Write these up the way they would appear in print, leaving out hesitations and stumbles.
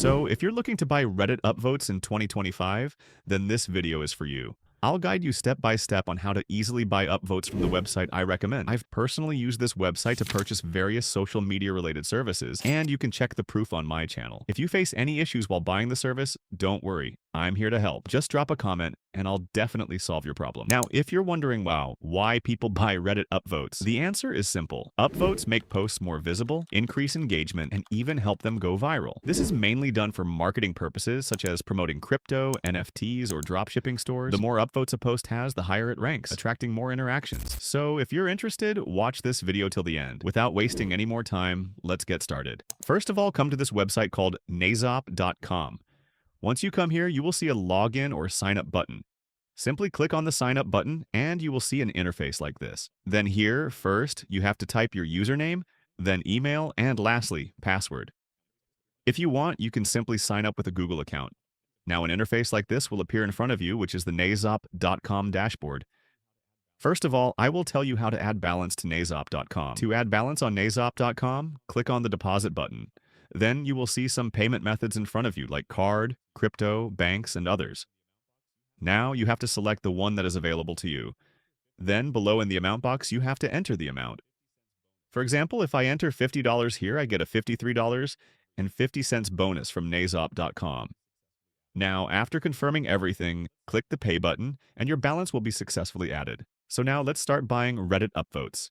So if you're looking to buy Reddit upvotes in 2025, then this video is for you. I'll guide you step by step on how to easily buy upvotes from the website I recommend. I've personally used this website to purchase various social media related services, and you can check the proof on my channel. If you face any issues while buying the service, don't worry, I'm here to help. Just drop a comment and I'll definitely solve your problem. Now, if you're wondering, wow, why people buy Reddit upvotes, the answer is simple. Upvotes make posts more visible, increase engagement, and even help them go viral. This is mainly done for marketing purposes, such as promoting crypto, NFTs, or dropshipping stores. The more upvotes a post has, the higher it ranks, attracting more interactions. So if you're interested, watch this video till the end. Without wasting any more time, let's get started. First of all, come to this website called Naizop.com. Once you come here, you will see a login or sign up button. Simply click on the sign up button and you will see an interface like this. Then here, first, you have to type your username, then email, and lastly, password. If you want, you can simply sign up with a Google account. Now an interface like this will appear in front of you, which is the Naizop.com dashboard. First of all, I will tell you how to add balance to Naizop.com. To add balance on Naizop.com, click on the deposit button. Then you will see some payment methods in front of you like card, crypto, banks, and others. Now you have to select the one that is available to you. Then below in the amount box, you have to enter the amount. For example, if I enter $50 here, I get a $53.50 bonus from Naizop.com. Now, after confirming everything, click the pay button and your balance will be successfully added. So now let's start buying Reddit upvotes.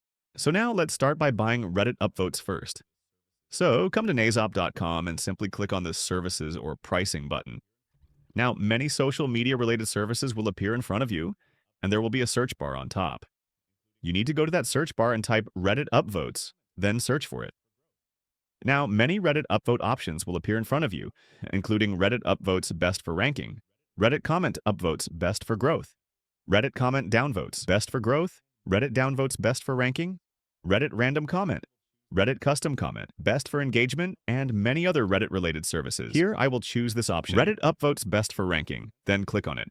let's start by buying Reddit upvotes first. So come to Naizop.com and simply click on the Services or Pricing button. Now, many social media related services will appear in front of you, and there will be a search bar on top. You need to go to that search bar and type Reddit upvotes, then search for it. Now, many Reddit upvote options will appear in front of you, including Reddit upvotes best for ranking, Reddit comment upvotes best for growth, Reddit comment downvotes best for growth, Reddit downvotes best for ranking, Reddit random comment, Reddit custom comment, best for engagement, and many other Reddit-related services. Here, I will choose this option, Reddit upvotes best for ranking, then click on it,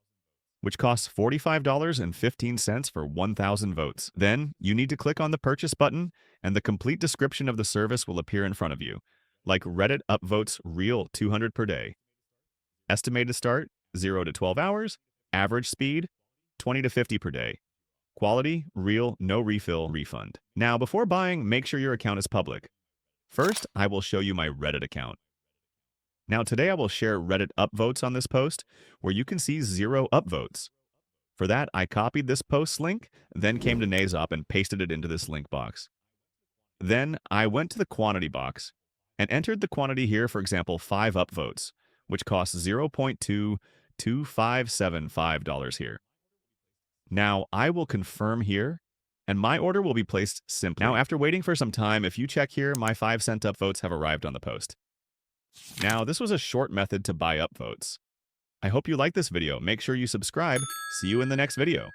which costs $45.15 for 1,000 votes. Then, you need to click on the purchase button, and the complete description of the service will appear in front of you, like Reddit upvotes real 200 per day. Estimated start, 0 to 12 hours, average speed, 20 to 50 per day. Quality, real, no refill, refund. Now, before buying, make sure your account is public. First, I will show you my Reddit account. Now, today I will share Reddit upvotes on this post, where you can see 0 upvotes. For that, I copied this post's link, then came to Naizop and pasted it into this link box. Then, I went to the quantity box and entered the quantity here, for example, 5 upvotes, which costs $0.22575 here. Now, I will confirm here, and my order will be placed simply. Now, after waiting for some time, if you check here, my 5-cent upvotes have arrived on the post. Now, this was a short method to buy upvotes. I hope you liked this video. Make sure you subscribe. See you in the next video.